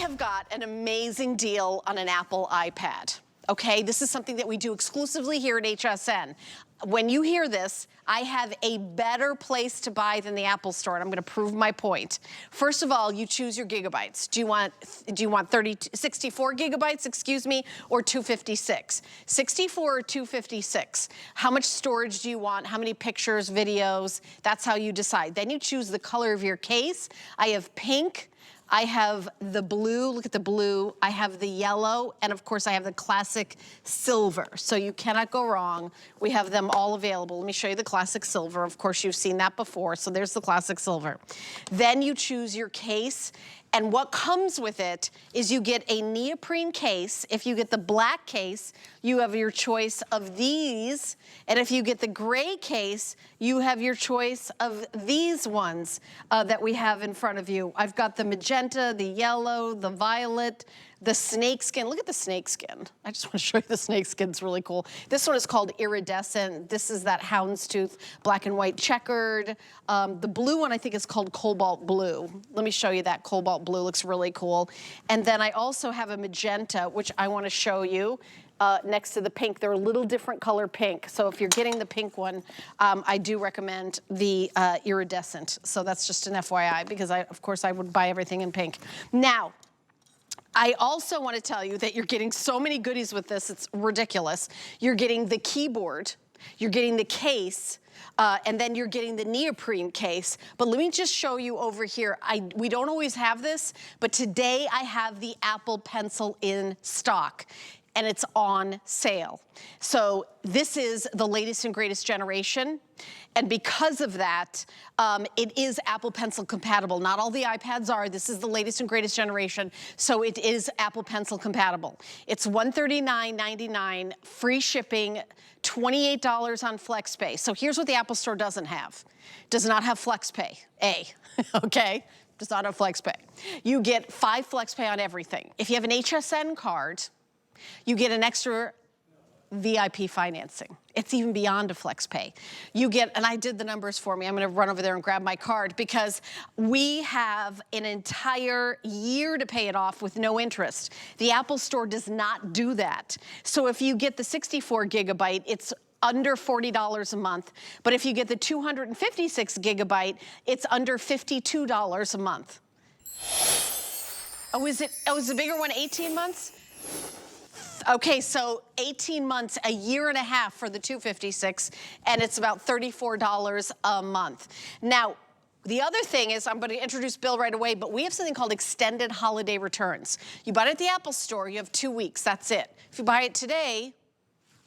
have got an amazing deal on an Apple iPad. Okay, this is something that we do exclusively here at HSN. When you hear this, I have a better place to buy than the Apple Store, and I'm gonna prove my point. First of all, you choose your gigabytes. Do you want 64 gigabytes, excuse me, or 256? 64 or 256? How much storage do you want? How many pictures, videos? That's how you decide. Then you choose the color of your case. I have pink, I have the blue, look at the blue, I have the yellow, and of course I have the classic silver. So you cannot go wrong. We have them all available. Let me show you the classic silver. Of course you've seen that before, so there's the classic silver. Then you choose your case, and what comes with it is you get a neoprene case. If you get the black case, you have your choice of these. And if you get the gray case, you have your choice of these ones that we have in front of you. I've got the magenta, the yellow, the violet, the snakeskin. Look at the snakeskin. I just want to show you the snakeskin. It's really cool. This one is called iridescent. This is that houndstooth, black and white checkered. The blue one I think is called cobalt blue. Let me show you that cobalt blue. Looks really cool. And then I also have a magenta, which I want to show you. Next to the pink. They're a little different color pink. So if you're getting the pink one, I do recommend the iridescent. So that's just an FYI because of course I would buy everything in pink. Now, I also want to tell you that you're getting so many goodies with this, it's ridiculous. You're getting the keyboard, you're getting the case, and then you're getting the neoprene case. But let me just show you over here. We don't always have this, but today I have the Apple Pencil in stock, and it's on sale. So this is the latest and greatest generation. And because of that, it is Apple Pencil compatible. Not all the iPads are. This is the latest and greatest generation, so it is Apple Pencil compatible. It's $139.99, free shipping, $28 on FlexPay. So here's what the Apple Store doesn't have. Does not have FlexPay, okay? Does not have FlexPay. You get 5 FlexPay on everything. If you have an HSN card, you get an extra VIP financing. It's even beyond a FlexPay. You get, and I did the numbers for me. I'm gonna run over there and grab my card because we have an entire year to pay it off with no interest. The Apple Store does not do that. So if you get the 64 gigabyte, it's under $40 a month. But if you get the 256 gigabyte, it's under $52 a month. Oh, is the bigger one 18 months? Okay, so 18 months, a year and a half for the 256, and it's about $34 a month. Now, the other thing is, I'm going to introduce Bill right away, but we have something called extended holiday returns. You buy it at the Apple Store, you have 2 weeks, that's it. If you buy it today,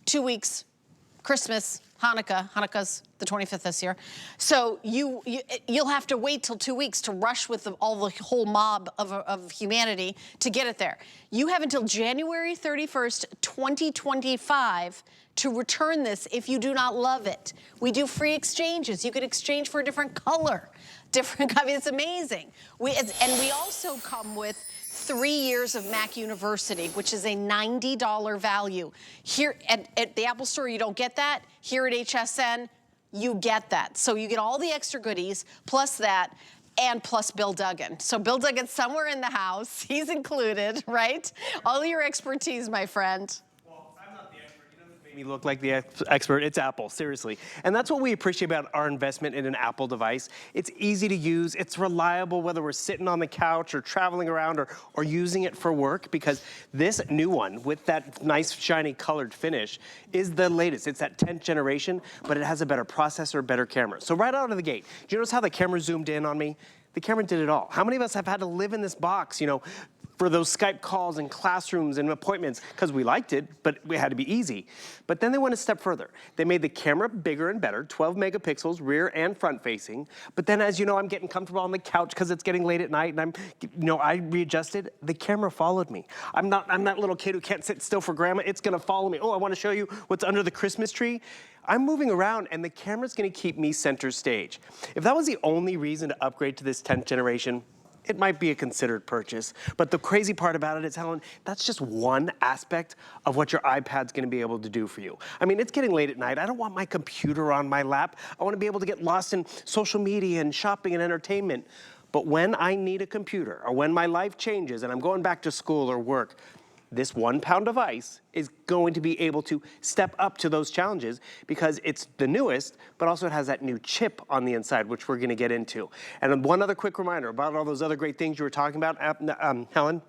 2 weeks, Christmas, Hanukkah's the 25th this year. So you'll have to wait till 2 weeks to rush with all the whole mob of humanity to get it there. You have until January 31st, 2025 to return this if you do not love it. We do free exchanges. You could exchange for a different color. I mean, it's amazing. And we also come with 3 years of Mac University, which is a $90 value. Here at the Apple Store, you don't get that. Here at HSN, you get that. So you get all the extra goodies, plus that, and plus Bill Duggan. So Bill Duggan's somewhere in the house. He's included, right? All your expertise, my friend. Me look like the expert. It's Apple, seriously. And that's what we appreciate about our investment in an Apple device. It's easy to use, it's reliable, whether we're sitting on the couch or traveling around or using it for work, because this new one with that nice shiny colored finish is the latest. It's that 10th generation, but it has a better processor, better camera. So right out of the gate, do you notice how the camera zoomed in on me? The camera did it all. How many of us have had to live in this box, you know, for those Skype calls and classrooms and appointments, because we liked it, but it had to be easy. But then they went a step further. They made the camera bigger and better, 12 megapixels, rear and front facing. But then, as you know, I'm getting comfortable on the couch because it's getting late at night, and I readjusted. The camera followed me. I'm that little kid who can't sit still for grandma. It's gonna follow me. Oh, I wanna show you what's under the Christmas tree. I'm moving around, and the camera's gonna keep me center stage. If that was the only reason to upgrade to this 10th generation, it might be a considered purchase. But the crazy part about it is, Helen, that's just one aspect of what your iPad's gonna be able to do for you. I mean, it's getting late at night. I don't want my computer on my lap. I wanna be able to get lost in social media and shopping and entertainment. But when I need a computer or when my life changes and I'm going back to school or work, this 1 pound device is going to be able to step up to those challenges because it's the newest, but also it has that new chip on the inside, which we're gonna get into. And one other quick reminder about all those other great things you were talking about, Helen,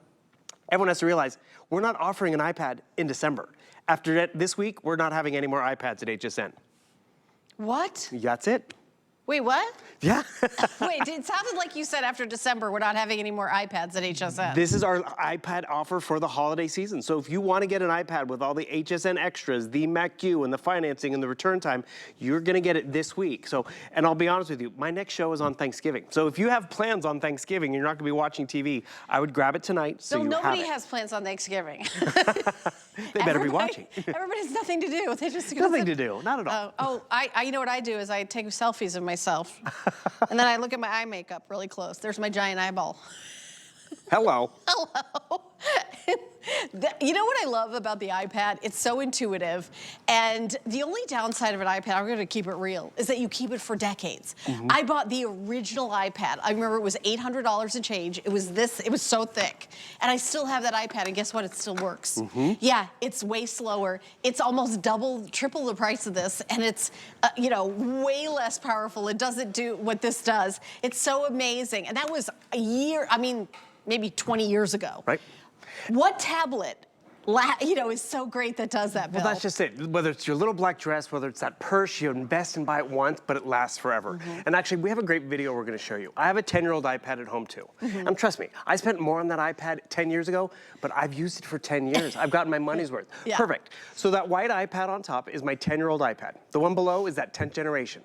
everyone has to realize we're not offering an iPad in December. After this week, we're not having any more iPads at HSN. What? That's it. Wait, what? Yeah. Wait, it sounded like you said after December we're not having any more iPads at HSN. This is our iPad offer for the holiday season. So if you want to get an iPad with all the HSN extras, the MacU and the financing and the return time, you're going to get it this week. So, and I'll be honest with you, my next show is on Thanksgiving. So if you have plans on Thanksgiving and you're not going to be watching TV, I would grab it tonight so you have it. Nobody has plans on Thanksgiving. They better be watching. Everybody has nothing to do. They just nothing to do, not at all. You know what I do is I take selfies of myself, and then I look at my eye makeup really close. There's my giant eyeball. Hello. Hello. You know what I love about the iPad? It's so intuitive. And the only downside of an iPad, I'm gonna keep it real, is that you keep it for decades. I bought the original iPad. I remember it was $800 and change. It was so thick. And I still have that iPad, and guess what? It still works. Yeah, it's way slower. It's almost double, triple the price of this, and it's, you know, way less powerful. It doesn't do what this does. It's so amazing. And that was a year, I mean, maybe 20 years ago. Right. What tablet, you know, is so great that does that, Bill? Well, that's just it. Whether it's your little black dress, whether it's that purse, you invest and buy it once, but it lasts forever. And actually, we have a great video we're going to show you. I have a 10-year-old iPad at home, too. And trust me, I spent more on that iPad 10 years ago, but I've used it for 10 years. I've gotten my money's worth. Yeah. Perfect. So that white iPad on top is my 10-year-old iPad. The one below is that 10th generation.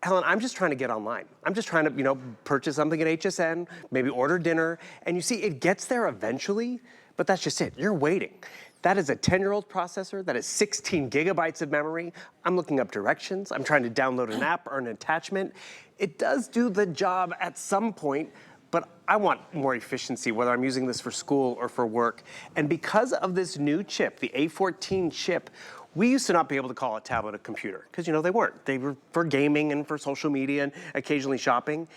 Helen, I'm just trying to get online. I'm just trying to, you know, purchase something at HSN, maybe order dinner, and you see, it gets there eventually, but that's just it. You're waiting. That is a 10-year-old processor. That is 16 gigabytes of memory. I'm looking up directions. I'm trying to download an app or an attachment. It does do the job at some point, but I want more efficiency, whether I'm using this for school or for work. And because of this new chip, the A14 chip, we used to not be able to call a tablet a computer because, you know, they weren't. They were for gaming and for social media and occasionally shopping.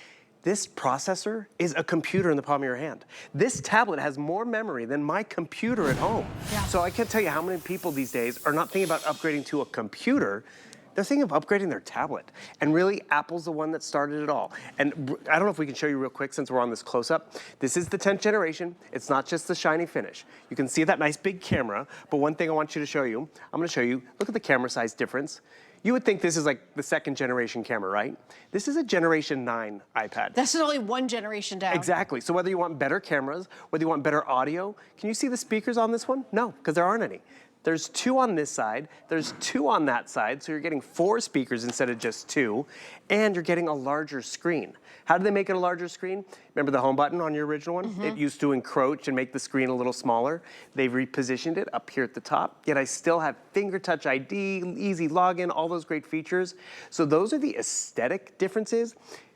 This processor is a computer in the palm of your hand. This tablet has more memory than my computer at home. Yeah. So I can't tell you how many people these days are not thinking about upgrading to a computer. They're thinking of upgrading their tablet. And really, Apple's the one that started it all. And I don't know if we can show you real quick since we're on this close-up. This is the 10th generation. It's not just the shiny finish. You can see that nice big camera, but one thing I want you to show you, I'm gonna show you, look at the camera size difference. You would think this is like the 2nd generation camera, right? This is a Generation 9 iPad. That's only one generation down. Exactly. So whether you want better cameras, whether you want better audio, can you see the speakers on this one? No, because there aren't any. There's 2 on this side, there's 2 on that side, so you're getting 4 speakers instead of just 2, and you're getting a larger screen. How did they make it a larger screen? Remember the home button on your original one? It used to encroach and make the screen a little smaller. They've repositioned it up here at the top, yet I still have finger touch ID, easy login, all those great features. So those are the aesthetic differences.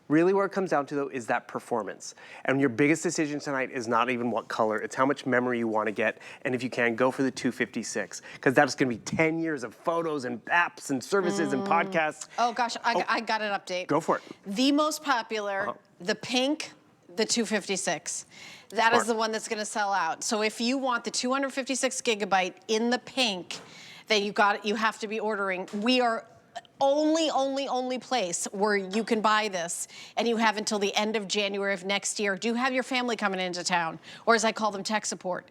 Really where it comes down to, though, is that performance. And your biggest decision tonight is not even what color, it's how much memory you want to get. And if you can, go for the 256, because that's going to be 10 years of photos and apps and services and podcasts. Oh gosh, I got an update. Go for it. The most popular, the pink, the 256. That is the one that's going to sell out. So if you want the 256 gigabyte in the pink, then you have to be ordering. We are only place where you can buy this, and you have until the end of January of next year. Do have your family coming into town, or as I call them, tech support.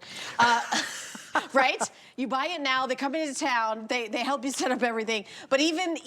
Right? You buy it now, they come into town, they help you set up everything. But even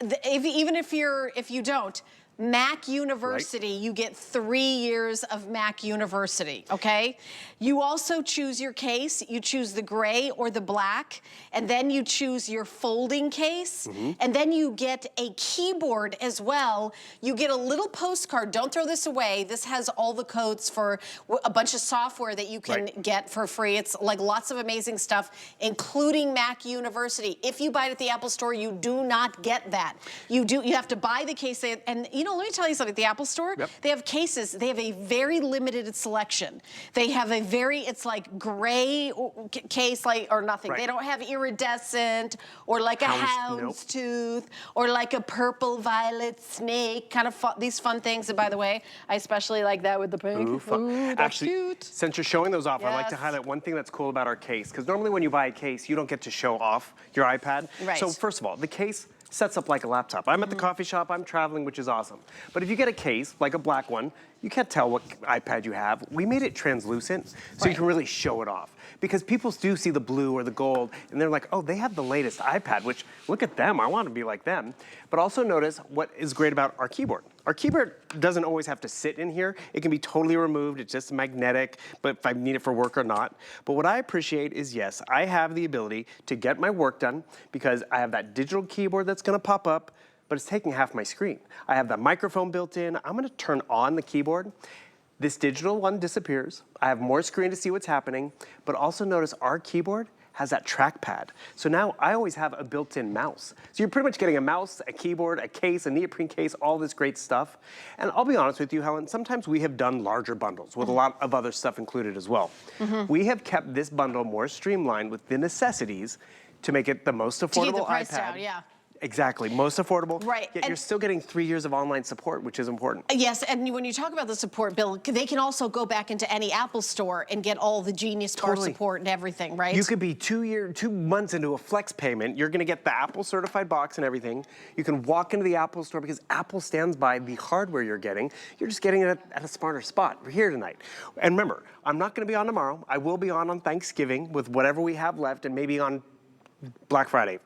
if you don't, Mac University, you get 3 years of Mac University, okay? You also choose your case. You choose the gray or the black, and then you choose your folding case, and then you get a keyboard as well. You get a little postcard. Don't throw this away. This has all the codes for a bunch of software that you can get for free. It's like lots of amazing stuff, including Mac University. If you buy it at the Apple Store, you do not get that. You have to buy the case, and you know know, let me tell you something. At the Apple Store, they have cases. They have a very limited selection. They have a very, it's like gray case, like, or nothing. They don't have iridescent or like a houndstooth or like a purple violet snake, kind of these fun things. And by the way, I especially like that with the pink. Ooh, that's actually, cute. Since you're showing those off, I'd like to highlight one thing that's cool about our case, because normally when you buy a case, you don't get to show off your iPad. So first of all, the case sets up like a laptop. I'm at the coffee shop, I'm traveling, which is awesome. But if you get a case, like a black one, you can't tell what iPad you have. We made it translucent, so you can really show it off. Because people do see the blue or the gold, and they're like, oh, they have the latest iPad, which, look at them, I want to be like them. But also notice what is great about our keyboard. Our keyboard doesn't always have to sit in here. It can be totally removed. It's just magnetic, but if I need it for work or not. But what I appreciate is, yes, I have the ability to get my work done because I have that digital keyboard that's gonna pop up, but it's taking half my screen. I have that microphone built in. I'm gonna turn on the keyboard. This digital one disappears. I have more screen to see what's happening, but also notice our keyboard has that trackpad. So now I always have a built-in mouse. So you're pretty much getting a mouse, a keyboard, a case, a neoprene case, all this great stuff. And I'll be honest with you, Helen, sometimes we have done larger bundles with a lot of other stuff included as well. We have kept this bundle more streamlined with the necessities to make it the most affordable to keep the price iPad. down, yeah. Exactly, most affordable. Right. Yet you're still getting 3 years of online support, which is important. Yes, and when you talk about the support, Bill, they can also go back into any Apple store and get all the Genius Bar support and everything, right? You could be 2 months into a flex payment. You're gonna get the Apple certified box and everything. You can walk into the Apple store because Apple stands by the hardware you're getting. You're just getting it at a smarter spot. We're here tonight. And remember, I'm not gonna be on tomorrow. I will be on Thanksgiving with whatever we have left and maybe on Black Friday.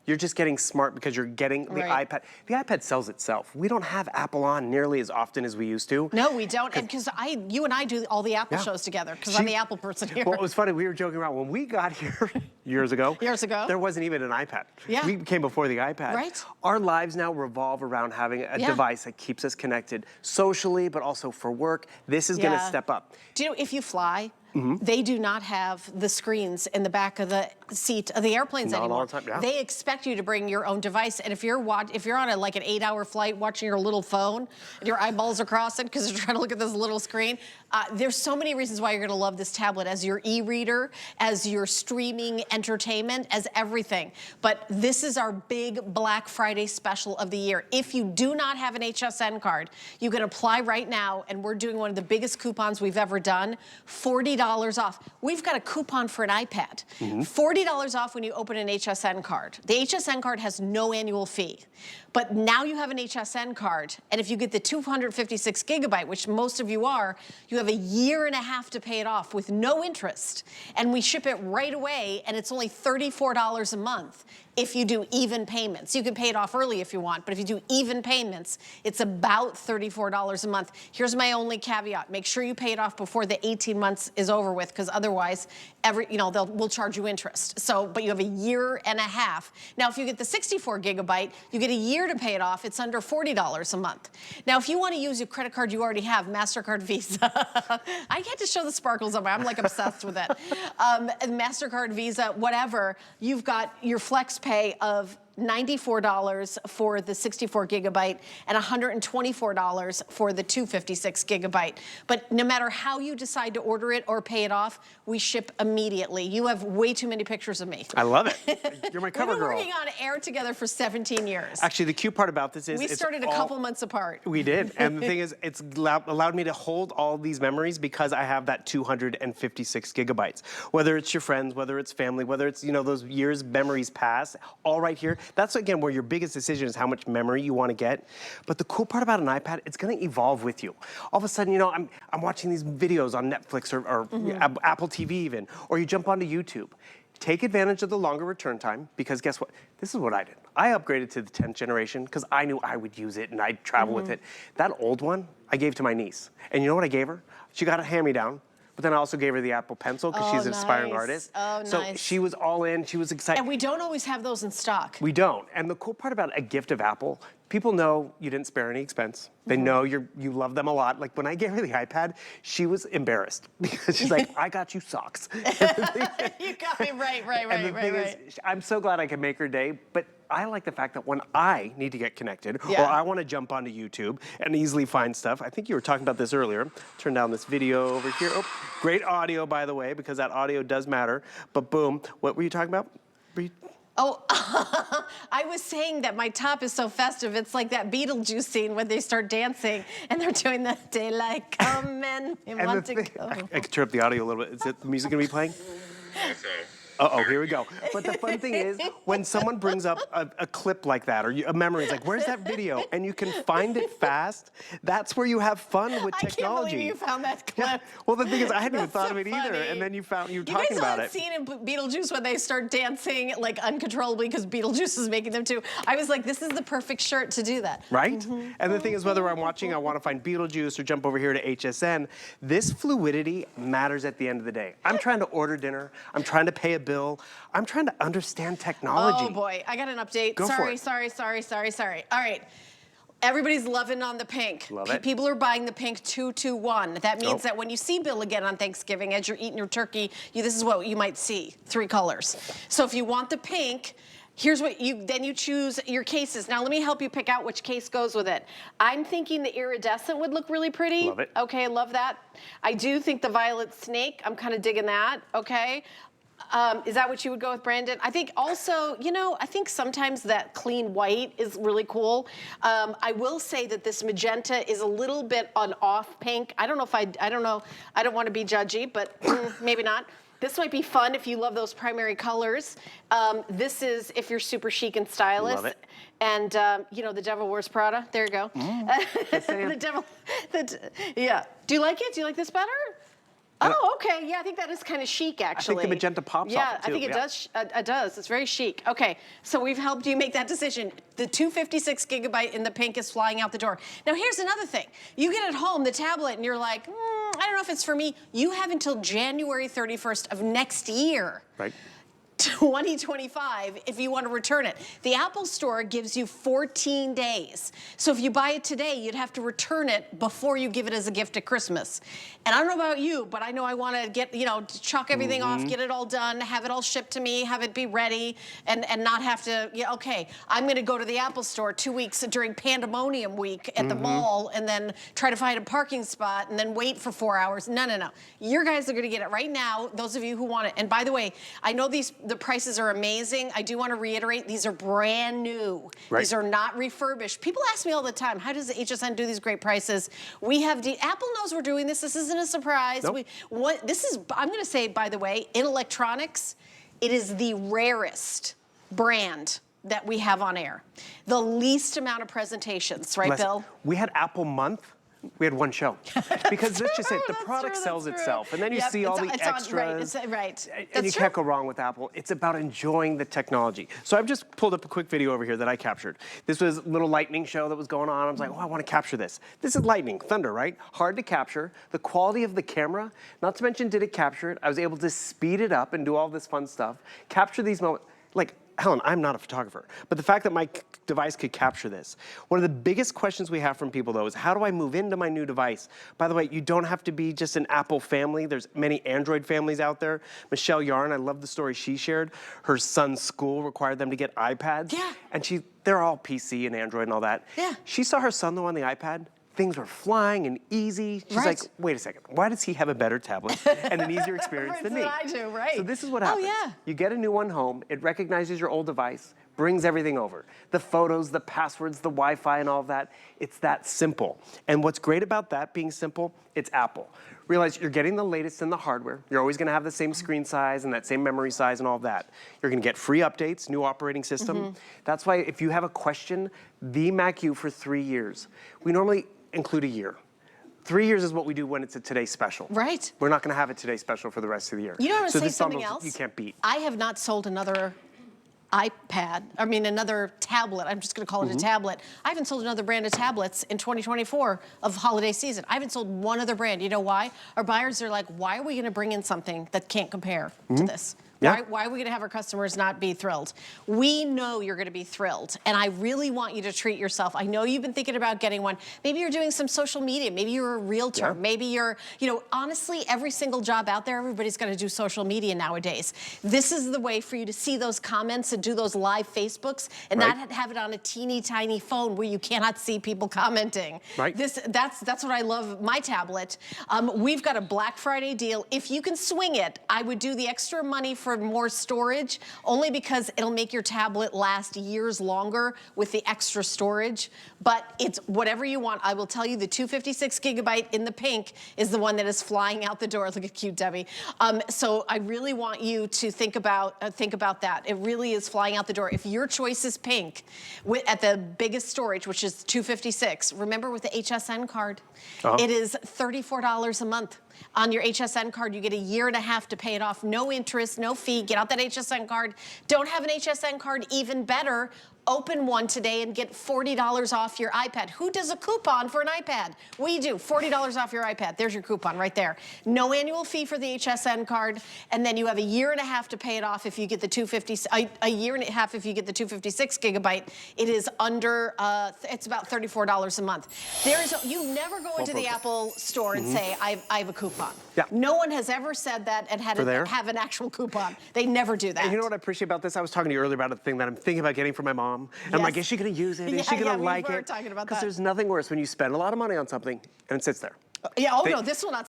You're just getting smart because you're getting the iPad. The iPad sells itself. We don't have Apple on nearly as often as we used to. No, we don't. And because you and I do all the Apple shows together because I'm the Apple person here. Well, it was funny. We were joking around when we got here years ago. There wasn't even an iPad. We came before the iPad. Our lives now revolve around having a device that keeps us connected socially, but also for work. This is going to step up. Do you know if you fly? They do not have the screens in the back of the seat of the airplanes anymore. All the time, They expect you to bring your own device, and if you're on like an 8-hour flight watching your little phone, and your eyeballs are crossing because you're trying to look at this little screen, there's so many reasons why you're going to love this tablet as your e-reader, as your streaming entertainment, as everything. But this is our big Black Friday special of the year. If you do not have an HSN card, you can apply right now, and we're doing one of the biggest coupons we've ever done, $40 off. We've got a coupon for an iPad. $40 off when you open an HSN card. The HSN card has no annual fee. But now you have an HSN card, and if you get the 256 gigabyte, which most of you are, you have a year and a half to pay it off with no interest. And we ship it right away, and it's only $34 a month if you do even payments. You can pay it off early if you want, but if you do even payments, it's about $34 a month. Here's my only caveat. Make sure you pay it off before the 18 months is over with, because otherwise, we'll charge you interest. So, but you have a year and a half. Now, if you get the 64 gigabyte, you get a year to pay it off. It's under $40 a month. Now, if you want to use a credit card you already have, MasterCard, Visa, I get to show the sparkles on I'm like obsessed with it. MasterCard, Visa, whatever, you've got your flex pay of $94 for the 64 gigabyte and $124 for the 256 gigabyte. But no matter how you decide to order it or pay it off, we ship immediately. You have way too many pictures of me. I love it. You're my cover girl. We've been working on air together for 17 years. Actually, the cute part about this is we started a couple months apart. We did. And the thing is, it's allowed me to hold all these memories because I have that 256 gigabytes. Whether it's your friends, whether it's family, whether it's, those years memories past, all right here. That's, again, where your biggest decision is how much memory you want to get. But the cool part about an iPad, it's going to evolve with you. All of a sudden, I'm watching these videos on Netflix or Apple TV even, or you jump onto YouTube. Take advantage of the longer return time, because guess what? This is what I did. I upgraded to the 10th generation because I knew I would use it and I'd travel with it. That old one, I gave to my niece. And you know what I gave her? She got a hand-me-down. But then I also gave her the Apple Pencil because she's an aspiring artist. So she was all in, she was excited. And we don't always have those in stock. We don't. And the cool part about a gift of Apple, people know you didn't spare any expense. They know you love them a lot. Like when I gave her the iPad, she was embarrassed because she's like, I got you socks. You got me right. And the thing is, I'm so glad I could make her day, but I like the fact that when I need to get connected or Yeah. I want to jump onto YouTube and easily find stuff, I think you were talking about this earlier. Turn down this video over here. Oh, great audio, by the way, because that audio does matter. But boom, what were you talking about? Oh, I was saying that my top is so festive. It's like that Beetlejuice scene when they start dancing and they're doing the daylight come and want to go. I could turn up the audio a little bit. Is the music going to be playing? Uh-oh, here we go. But the fun thing is, when someone brings up a clip like that, or a memory, it's like, where's that video? And you can find it fast. That's where you have fun with technology. I can't believe you found that clip. Yeah. Well, the thing is, I hadn't even That's thought so of it either. funny. And then you were talking about it. You guys saw that scene in Beetlejuice when they start dancing like uncontrollably because Beetlejuice is making them too. I was like, this is the perfect shirt to do that. Right? And the thing is, whether I'm watching, I want to find Beetlejuice or jump over here to HSN, this fluidity matters at the end of the day. I'm trying to order dinner. I'm trying to pay a bill. I'm trying to understand technology. Oh boy, I got an update. Go for it. Sorry. All right. Everybody's loving on the pink. Love it. People are buying the pink 221. That means that when you see Bill again on Thanksgiving, as you're eating your turkey, this is what you might see, 3 colors. So if you want the pink, here's what then you choose your cases. Now let me help you pick out which case goes with it. I'm thinking the iridescent would look really pretty. Love it. Okay, love that. I do think the violet snake, I'm kind of digging that, okay? Is that what you would go with, Brandon? I think also, I think sometimes that clean white is really cool. I will say that this magenta is a little bit on off pink. I don't know if I don't know. I don't want to be judgy, but maybe not. This might be fun if you love those primary colors. This is if you're super chic and stylish. Love it. And, the Devil Wears Prada. There you go. The devil. Yeah. Do you like it? Do you like this better? Oh, okay. Yeah, I think that is kind of chic, actually. I think the magenta pops off it, I too. think it does. It does. It's very chic. Okay, so we've helped you make that decision. The 256 gigabyte in the pink is flying out the door. Now, here's another thing. You get at home, the tablet, and you're like, I don't know if it's for me. You have until January 31st of next year. Right. 2025 if you want to return it. The Apple Store gives you 14 days. So if you buy it today, you'd have to return it before you give it as a gift at Christmas. And I don't know about you, but I know I want to get, chalk everything off, get it all done, have it all shipped to me, have it be ready, and not have to, okay, I'm going to go to the Apple Store 2 weeks during Pandemonium Week at the mall and then try to find a parking spot and then wait for 4 hours. No. You guys are going to get it right now, those of you who want it. And by the way, I know the prices are amazing. I do want to reiterate, these are brand new. Right. These are not refurbished. People ask me all the time, how does the HSN do these great prices? Apple knows we're doing this. This isn't a surprise. Nope. I'm going to say, by the way, in electronics, it is the rarest brand that we have on air. The least amount of presentations, right, Bill? We had Apple Month. We had one show. Because let's just say the product sells itself. And then you see all the extras. Right. And you can't go wrong with Apple. It's about enjoying the technology. So I've just pulled up a quick video over here that I captured. This was a little lightning show that was going on. I was like, I want to capture this. This is lightning, thunder, right? Hard to capture. The quality of the camera, not to mention did it capture it. I was able to speed it up and do all this fun stuff. Capture these moments. Like, Helen, I'm not a photographer, but the fact that my device could capture this. One of the biggest questions we have from people, though, is how do I move into my new device? By the way, you don't have to be just an Apple family. There's many Android families out there. Michelle Yarn, I love the story she shared. Her son's school required them to get iPads. Yeah. And they're all PC and Android and all that. Yeah. She saw her son, though, on the iPad. Things were flying and easy. She's like, wait a second, why does he have a better tablet and an easier experience than me? That's what I do, right. So this is what happens. Oh, yeah. You get a new one home, it recognizes your old device, brings everything over. The photos, the passwords, the Wi-Fi and all of that, it's that simple. And what's great about that being simple, it's Apple. Realize you're getting the latest in the hardware. You're always gonna have the same screen size and that same memory size and all of that. You're gonna get free updates, new operating system. That's why if you have a question, the Mac U for 3 years. We normally include a year. 3 years is what we do when it's a Today Special. Right. We're not gonna have a Today Special for the rest of the year. You know what I'm so saying? this Something bundle else? You can't beat. I have not sold another another tablet. I'm just going to call it a tablet. I haven't sold another brand of tablets in 2024 of holiday season. I haven't sold one other brand. You know why? Our buyers are like, why are we going to bring in something that can't compare to this? Yeah. Why are we gonna have our customers not be thrilled? We know you're gonna be thrilled, and I really want you to treat yourself. I know you've been thinking about getting one. Maybe you're doing some social media. Maybe you're a realtor. Yeah. Maybe you're, honestly, every single job out there, everybody's gonna do social media nowadays. This is the way for you to see those comments and do those live Facebooks and Right. not have it on a teeny tiny phone where you cannot see people commenting. Right. That's what I love my tablet. We've got a Black Friday deal. If you can swing it, I would do the extra money for more storage, only because it'll make your tablet last years longer with the extra storage. But it's whatever you want. I will tell you the 256 gigabyte in the pink is the one that is flying out the door. Look at cute Debbie. So I really want you to think about that. It really is flying out the door. If your choice is pink, at the biggest storage, which is 256, remember with the HSN card, it is $34 a month. On your HSN card, you get a year and a half to pay it off. No interest, no fee. Get out that HSN card. Don't have an HSN card? Even better. Open one today and get $40 off your iPad. Who does a coupon for an iPad? We do. $40 off your iPad. There's your coupon right there. No annual fee for the HSN card, and then you have a year and a half to pay it off if you get the 250. A year and a half if you get the 256 gigabyte. It is under. It's about $34 a month. You never go into the Apple store and say I have a coupon. Yeah. No one has ever said that and have an actual coupon. They never do that. And you know what I appreciate about this? I was talking to you earlier about a thing that I'm thinking about getting for my mom. And I'm like, is she gonna use it? Is she gonna like it? Talking about that. Because there's nothing worse when you spend a lot of money on something and it sits there. Yeah, no, this will not